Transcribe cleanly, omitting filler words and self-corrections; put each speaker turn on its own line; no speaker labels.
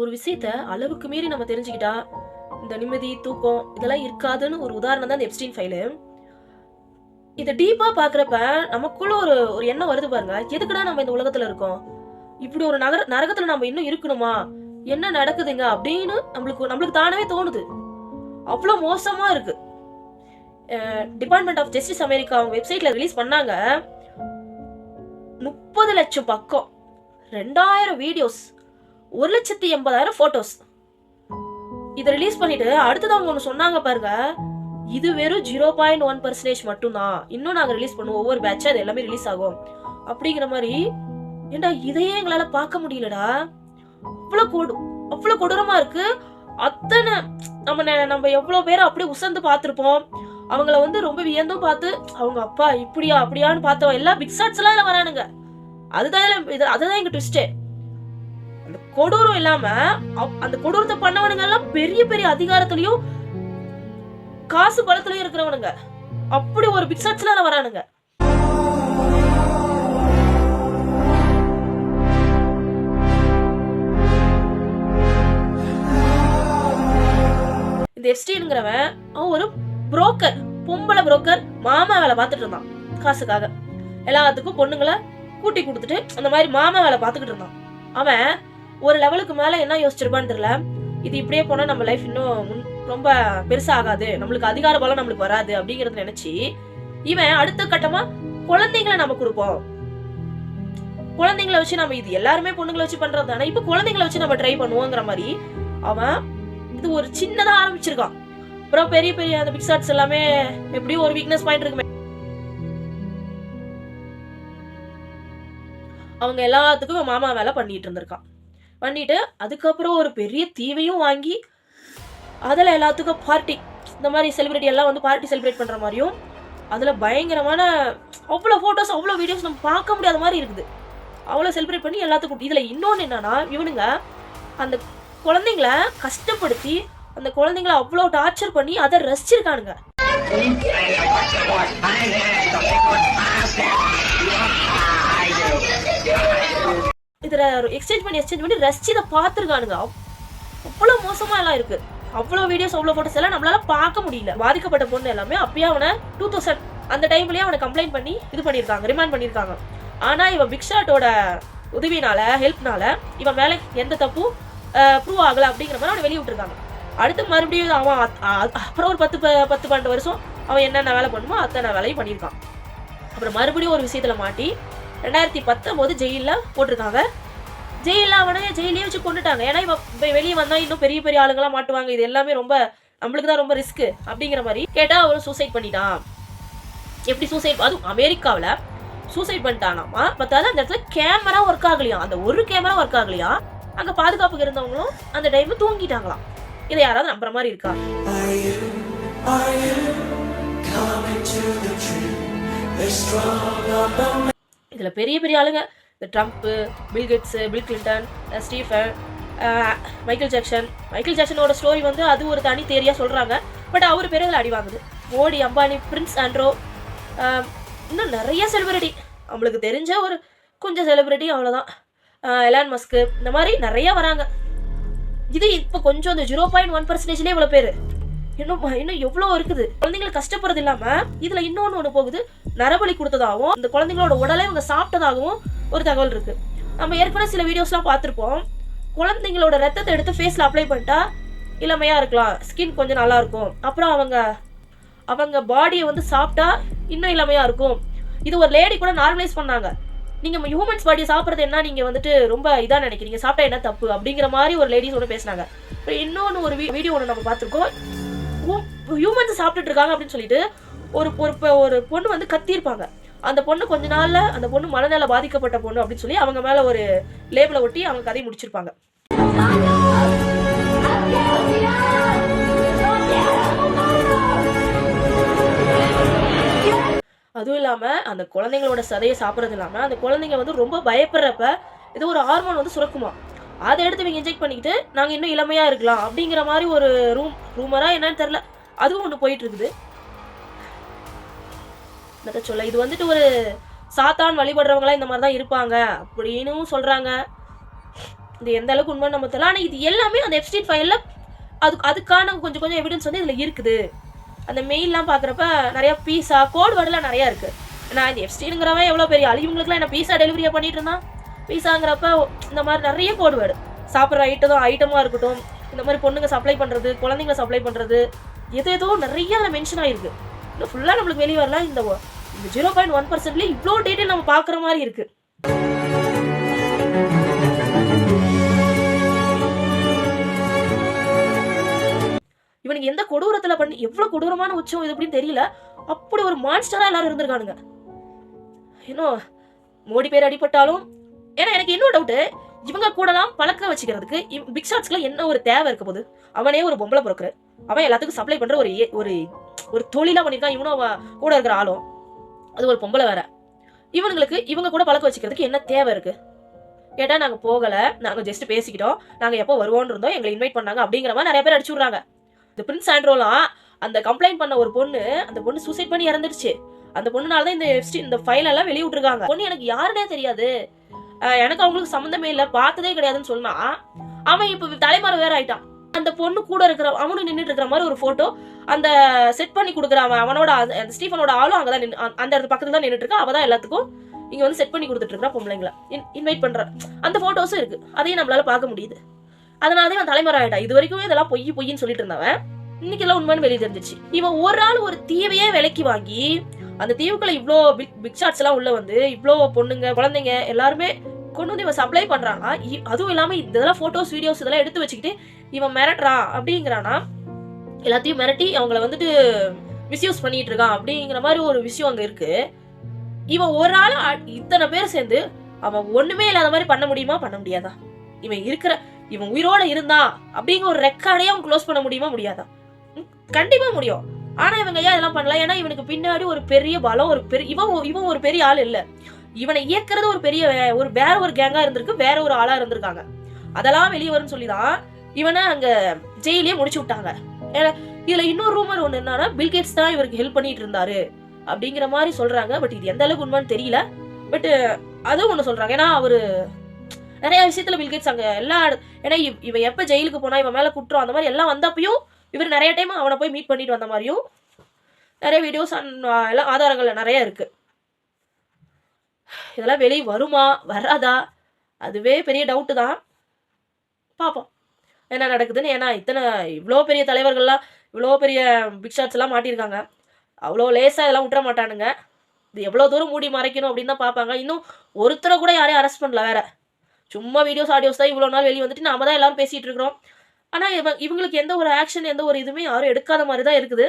ஒரு விஷயத்த அளவுக்கு மீறி நம்ம தெரிஞ்சுக்கிட்டா இந்த நிம்மதி தூக்கம் இதெல்லாம் இருக்காதுன்னு ஒரு உதாரணம் தான் இந்த எப்ஸ்டீன் ஃபைலு. இதை டீப்பா பாக்குறப்ப நமக்குள்ள ஒரு ஒரு எண்ணம் வருது பாருங்க, எதுக்குடா நம்ம இந்த உலகத்துல இருக்கோம், இப்படி ஒரு நரகத்துல நம்ம இன்னும் இருக்கணுமா, என்ன நடக்குதுங்க அப்படின்னு நம்மளுக்கு தானவே தோணுது. அவ்வளவு மோசமா இருக்கு. டிபார்ட்மெண்ட் ஆஃப் ஜஸ்டிஸ் அமெரிக்கா அவங்க வெப்சைட்ல ரிலீஸ் பண்ணாங்க. 30 லட்சம் பக்கம், 2000 வீடியோஸ், 1,80,000 போட்டோஸ். இதை ரிலீஸ் பண்ணிட்டு அடுத்தது அவங்க ஒண்ணு சொன்னாங்க பாருங்க, இது வெறும் 0.1% மட்டும்தான், இன்னும் நாங்க ரிலீஸ் பண்ணுவோம், ஒவ்வொரு பேட்சா இது எல்லாமே ரிலீஸ் ஆகும் அப்படிங்கிற மாதிரி. ஏண்டா இதையே எங்களால பார்க்க முடியலடா, அவ்வளவு கொடூரமா இருக்கு. அத்தனை நம்ம எவ்வளவு பேரை அப்படியே உசந்து பார்த்திருப்போம், அவங்கள வந்து ரொம்ப வியந்தும் பார்த்து அவங்க அப்பா இப்படியா அப்படியான்னு பார்த்தவன் எல்லாம் பிக் ஷாட்ஸ் எல்லாம் வரானுங்க. அதுதான் எங்க ட்விஸ்டே. அந்த கொடூரம் இல்லாம அந்த கொடூரத்தை பண்ணவனுங்க எல்லாம் பெரிய பெரிய அதிகாரத்திலயும் காசு பலத்திலயும் இருக்கிறவனுங்க. அப்படி ஒரு பிக் ஷாட்ஸ் எல்லாம் வரானுங்க. இந்த எப்ஸ்டீன்ங்கிறவன் அவன் ஒரு புரோக்கர், பொம்பளை புரோக்கர், மாமா வேலை பார்த்துட்டு இருந்தான். காசுக்காக எல்லாத்துக்கும் பொண்ணுங்களை கூட்டி கொடுத்துட்டு அந்த மாதிரி மாமா வேலை பார்த்துக்கிட்டு இருந்தான். அவன் ஒரு லெவலுக்கு மேல என்ன யோசிச்சிருப்பான்னு தெரியல, இது இப்படியே போனா நம்ம லைஃப் இன்னும் ரொம்ப பெருசாகாது, நம்மளுக்கு அதிகார பலம் நம்மளுக்கு வராது அப்படிங்கறத நினைச்சு இவன் அடுத்த கட்டமா குழந்தைங்களை நம்ம கொடுப்போம், குழந்தைங்களை வச்சு நம்ம, இது எல்லாருமே பொண்ணுங்களை வச்சு பண்றது தானே, இப்ப குழந்தைங்களை வச்சு நம்ம ட்ரை பண்ணுவோங்கிற மாதிரி அவன் இது ஒரு சின்னதா ஆரம்பிச்சிருக்கான். அப்புறம் பெரிய பெரிய அந்த பிக் ஷாட்ஸ் எல்லாமே எப்படியும் ஒரு வீக்னஸ் பாயிண்ட் இருக்குமே, அவங்க எல்லாத்துக்கும் மாமா வேலை பண்ணிட்டு இருந்திருக்கான். பண்ணிட்டு அதுக்கப்புறம் ஒரு பெரிய தீவையும் வாங்கி அதுல எல்லாத்துக்கும் பார்ட்டி, இந்த மாதிரி செலிபிரிட்டி எல்லாம் வந்து பார்ட்டி செலிப்ரேட் பண்ற மாதிரியும், அதுல பயங்கரமான அவ்வளவு போட்டோஸ் அவ்வளவு வீடியோஸ் நம்ம பார்க்க முடியாத மாதிரி இருக்குது. அவ்வளவு செலிப்ரேட் பண்ணி எல்லாத்துக்கும். இதுல இன்னொன்னு என்னன்னா, இவனுங்க அந்த குழந்தைங்களை கஷ்டப்படுத்தி அந்த குழந்தைங்களை அவ்வளவு டார்ச்சர் பண்ணி அதை ரசிச்சிருக்கானுங்க. இதுல எக்ஸ்சேஞ்ச் பண்ணி ரசிச்சு இதை பார்த்துருக்கானுங்க. அவ்வளவு மோசமா எல்லாம் இருக்கு. அவ்வளவு வீடியோஸ் அவ்வளவு போட்டோஸ் எல்லாம் நம்மளால பார்க்க முடியல. பாதிக்கப்பட்ட பொண்ணு எல்லாமே அப்பயே அவனை 2000 அந்த டைம்லயே அவனை கம்ப்ளைண்ட் பண்ணி இது பண்ணிருக்காங்க, ரிமாண்ட் பண்ணிருக்காங்க. ஆனா இவன் பிக் ஷாட்டோட உதவினால, ஹெல்ப்னால இவன் மேல எந்த தப்பும் ப்ரூவ் ஆகல அப்படிங்கிற மாதிரி அவனை வெளியே விட்டுருக்காங்க. அடுத்து மறுபடியும் அவன் அப்புறம் ஒரு 10-12 வருஷம் அவன் என்னென்ன வேலை பண்ணுமோ அத்தனை வேலையும் பண்ணியிருக்கான். அப்புறம் மறுபடியும் ஒரு விஷயத்துல மாட்டி 2019 ஜெயில போட்டிருக்காங்க. ஜெயில அவனே ஜெயிலே வச்சு கொண்டுட்டாங்க. ஏன்னா இவன் வெளியே வந்தா இன்னும் பெரிய பெரிய ஆளுங்களாம் மாட்டுவாங்க, இது எல்லாமே ரொம்ப நம்மளுக்கு தான் ரொம்ப ரிஸ்க் அப்படிங்கிற மாதிரி கேட்டா அவன் சூசைட் பண்ணிட்டான். எப்படி சூசைட், அதுவும் அமெரிக்காவில் சூசைட் பண்ணிட்டானாமா. பத்தாவது அந்த இடத்துல கேமரா ஒர்க் ஆகலையா, அந்த ஒரு கேமரா ஒர்க் ஆகலையா, அங்க பாதுகாப்புக்கு இருந்தவங்களும் அந்த டைம்ல தூங்கிட்டாங்களாம். இதை யாராவது நம்புற மாதிரி இருக்கா? இதுல பெரிய பெரிய ஆளுங்க, இந்த Trump, Bill Gates, Bill Clinton, Stephen, Michael ஜாக்சனோட ஸ்டோரி வந்து அது ஒரு தனி தேரியா சொல்றாங்க. பட் அவர் பேரில் அடி வாங்குது. மோடி, அம்பானி, பிரின்ஸ் ஆண்ட்ரோ, இன்னும் நிறைய செலிபிரிட்டி, நம்மளுக்கு தெரிஞ்ச ஒரு கொஞ்சம் செலிபிரிட்டி அவ்வளோதான், எலான் மஸ்க், இந்த மாதிரி நிறைய வராங்க. இது இப்போ கொஞ்சம் இந்த 0.1%லேயே இவ்வளோ பேர். இன்னும் எவ்வளோ இருக்குது. குழந்தைங்களை கஷ்டப்படுறது இல்லாம இதுல இன்னொன்னு போகுது, நரபலி கொடுத்ததாகவும் இந்த குழந்தைங்களோட உடலை இவங்க சாப்பிட்டதாகவும் ஒரு தகவல் இருக்கு. நம்ம ஏற்கனவே சில வீடியோஸ்லாம் பார்த்துருப்போம். குழந்தைங்களோட ரத்தத்தை எடுத்து ஃபேஸ்ல அப்ளை பண்ணிட்டா இளமையா இருக்கலாம், ஸ்கின் கொஞ்சம் நல்லா இருக்கும், அப்புறம் அவங்க பாடியை வந்து சாப்பிட்டா இன்னும் இளமையா இருக்கும். இது ஒரு லேடி கூட நார்மலைஸ் பண்ணாங்க. நீங்க ஹியூமன்ஸ் பாடியை சாப்பிட்றது என்ன, நீங்க வந்துட்டு ரொம்ப இதா நினைக்கிறீங்க, சாப்பிட்டா என்ன தப்பு அப்படிங்கிற மாதிரி ஒரு லேடிஸ் ஒன்று பேசினாங்க. இன்னொன்னு ஒரு வீடியோ ஒன்று நம்ம பார்த்துருக்கோம், ஹியூமன்ஸ் சாப்பிட்டுட்டு இருக்காங்க அப்படின்னு சொல்லிட்டு ஒரு பொண்ணு வந்து கத்திருப்பாங்க. அந்த பொண்ணு கொஞ்ச நாள்ல அந்த பொண்ணு மனநல பாதிக்கப்பட்ட பொண்ணு அப்படின்னு சொல்லி அவங்க மேல ஒரு லேபிளை ஒட்டி அவங்க கதையை முடிச்சிருப்பாங்க. அதுவும் இல்லாம அந்த குழந்தைங்களோட சதையை சாப்பிட்றது இல்லாம அந்த குழந்தைங்க வந்து ரொம்ப பயப்படுறப்ப இது ஒரு ஹார்மோன் வந்து சுரக்குமா, அதை எடுத்து இவங்க இன்ஜெக்ட் பண்ணிக்கிட்டு நாங்க இன்னும் இளமையா இருக்கலாம் அப்படிங்கிற மாதிரி ஒரு ரூமரா என்னன்னு தெரியல, அதுவும் ஒண்ணு போயிட்டு இருக்குது. சொல்ல இது வந்துட்டு ஒரு சாத்தான் வழிபடுறவங்களா இந்த மாதிரி தான் இருப்பாங்க அப்படின்னு சொல்றாங்க. இது எந்த அளவுக்கு உண்மை நம்ம தெரியல. ஆனால் இது எல்லாமே அந்த எப்ஸ்டீன் ஃபைலில் அதுக்கான கொஞ்சம் கொஞ்சம் எவிடன்ஸ் வந்து இதில் இருக்குது. அந்த மெயிலெலாம் பார்க்குறப்ப நிறையா பீஸா கோட் வேர்டெலாம் நிறையா இருக்குது. நான் இந்த எப்ஸ்டீனுங்கிறவன் எவ்வளோ பெரிய இவங்களுக்குலாம் என்ன பீஸா டெலிவரியாக பண்ணிட்டு இருந்தான். பீஸாங்கிறப்ப இந்த மாதிரி நிறைய கோட் வேர்டு, சாப்பிட்ற ஐட்டமாக இருக்கட்டும், இந்த மாதிரி பொண்ணுங்க சப்ளை பண்ணுறது, குழந்தைங்களை சப்ளை பண்ணுறது, ஏதோ நிறைய அதில் மென்ஷன் ஆகிருக்கு. இன்னும் ஃபுல்லாக நம்மளுக்கு வெளியே வரல. இந்த 0.1%லேயே இவ்வளோ டீட்டெயில் நம்ம பார்க்குற மாதிரி இருக்குது. இவனுக்கு எந்த கொடூரத்தில் பண்ணி எவ்வளோ கொடூரமான உச்சம் இது அப்படின்னு தெரியல. அப்படி ஒரு மான்ஸ்டராக எல்லாரும் இருந்திருக்கானுங்க. இன்னும் மோடி பேர் அடிபட்டாலும், ஏன்னா எனக்கு இன்னும் டவுட்டு, இவங்க கூடலாம் பழக்க வச்சுக்கிறதுக்கு பிக் ஷாட்ஸ்க்குலாம் என்ன ஒரு தேவை இருக்க போது? அவனே ஒரு பொம்பளை பிறக்குற, அவன் எல்லாத்துக்கும் சப்ளை பண்ற ஒரு ஒரு தொழிலா பண்ணியிருக்கான். இவனும் கூட இருக்கிற ஆளும், அது ஒரு பொம்பளை வேற. இவங்க கூட பழக்க வச்சுக்கிறதுக்கு என்ன தேவை இருக்கு கேட்டா, நாங்க போகல, நாங்க ஜஸ்ட் பேசிக்கிட்டோம், நாங்க எப்போ வருவோம்னு இருந்தோம், எங்களை இன்வைட் பண்ணாங்க அப்படிங்கிற மாதிரி நிறைய பேர் அடிச்சு விடுறாங்க. இந்த பிரின்ஸ் ஆண்ட்ரோலாம் அந்த கம்ப்ளைண்ட் பண்ண ஒரு பொண்ணு, அந்த பொண்ணு சூசைட் பண்ணி இறந்துருச்சு. அந்த பொண்ணுனாலதான் இந்த ஃபைல் எல்லாம் வெளியே விட்டுருக்காங்க. பொண்ணு எனக்கு யாருன்னே தெரியாது, எனக்கு அவங்களுக்கு சம்மந்தமே இல்லை, பார்த்ததே கிடையாதுன்னு சொன்னா, அவன் இப்ப தலைமறை வேற ஆயிட்டான். அந்த பொண்ணு கூட இருக்கிற அவனு நின்றுட்டு இருக்கிற மாதிரி ஒரு போட்டோ அந்த செட் பண்ணி கொடுக்குறான். அவனோட ஸ்டீஃபனோட ஆளும் அங்கதான் அந்த இடத்து பக்கத்துல தான் நின்றுட்டு இருக்கா. அவதான் எல்லாத்துக்கும் இங்க வந்து செட் பண்ணி கொடுத்துட்டு இருக்கா, பொம்பளைங்களை இன்வைட் பண்ற அந்த போட்டோஸும் இருக்கு. அதையும் நம்மளால பார்க்க முடியுது. அதனாலதான் அவன் தலைமறை ஆயிட்டான். இது வரைக்கும் இதெல்லாம் பொய்ன்னு சொல்லிட்டு இருந்தவன் இன்னைக்கு எல்லாம் உண்மைன்னு வெளியே தெரிஞ்சிச்சு. இவன் ஒரு ஆள் ஒரு தீவையே விலைக்கு வாங்கி அந்த தீவுக்குள்ள இவ்வளோ பிக் ஷாட்ஸ் எல்லாம் உள்ள வந்து இவ்வளோ பொண்ணுங்க குழந்தைங்க எல்லாருமே கொண்டு வந்து இவன் சப்ளை பண்றாங்க. அதுவும் இல்லாம இதெல்லாம் போட்டோஸ் வீடியோஸ் இதெல்லாம் எடுத்து வச்சுக்கிட்டு இவன் மிரட்டுறான் அப்படிங்கிறானா, எல்லாத்தையும் மிரட்டி அவங்கள வந்துட்டு மிஸ்யூஸ் பண்ணிட்டு இருக்கான் அப்படிங்கிற மாதிரி ஒரு விஷயம் அங்க இருக்கு. இவன் ஒரு ஆள் இத்தனை பேர் சேர்ந்து அவன் ஒண்ணுமே இல்லாத மாதிரி பண்ண முடியுமா, பண்ண முடியாதா? இவன் உயிரோட இருந்தா அப்படிங்கிற ஒரு ரெக்கார்டையே அவன் க்ளோஸ் பண்ண முடியுமா, முடியாதா? கண்டிப்பா முடியும். ஆனா இவங்க ஏன் இதெல்லாம் பண்ணல? ஏன்னா இவனுக்கு பின்னாடி ஒரு பெரிய பலம், இவன் ஒரு பெரிய ஆள் இல்ல. இவனை இயக்கிறது வேற ஒரு கேங்கா இருந்திருக்கு, வேற ஒரு ஆளா இருந்திருக்காங்க. அதெல்லாம் வெளியே வரும்னு சொல்லிதான் இவனை அங்க ஜெயிலே முடிச்சு விட்டாங்க. இதுல இன்னொரு ரூமர் ஒண்ணு என்னன்னா, பில்கேட்ஸ் தான் இவருக்கு ஹெல்ப் பண்ணிட்டு இருந்தாரு அப்படிங்கிற மாதிரி சொல்றாங்க. பட் இது எந்த அளவுக்கு உண்மைன்னு தெரியல. பட் அதுவும் ஒண்ணு சொல்றாங்க, ஏன்னா அவரு நிறைய விஷயத்துல பில்கேட்ஸ் அங்க ஏன்னா இவன் எப்ப ஜெயிலுக்கு போனா இவன் மேல குற்றம் அந்த மாதிரி எல்லாம் வந்தப்பயும் இவர் நிறைய டைம் அவனை போய் மீட் பண்ணிட்டு வந்த மாதிரியும் நிறைய வீடியோஸ் எல்லாம் ஆதாரங்கள்ல நிறைய இருக்கு. இதெல்லாம் வெளியே வருமா வராதா அதுவே பெரிய டவுட்டு தான். பார்ப்போம் என்ன நடக்குதுன்னு. ஏன்னா இவ்வளோ பெரிய தலைவர்கள்லாம் இவ்வளோ பெரிய பிக் ஷாட்ஸ் எல்லாம் மாட்டியிருக்காங்க. அவ்வளோ லேசா இதெல்லாம் விட்டுற மாட்டானுங்க. இது எவ்வளோ தூரம் மூடி மறைக்கணும் அப்படின்னு தான் பார்ப்பாங்க. இன்னும் ஒருத்தரை கூட யாரையும் அரெஸ்ட் பண்ணல வேற. சும்மா வீடியோஸ் ஆடியோஸ் தான் இவ்வளோ நாள் வெளியே வந்துட்டு நாம தான் எல்லாரும் பேசிட்டு இருக்கிறோம். ஆனால் இவங்களுக்கு எந்த ஒரு ஆக்ஷன் எந்த ஒரு இதுவுமே யாரும் எடுக்காத மாதிரி தான் இருக்குது.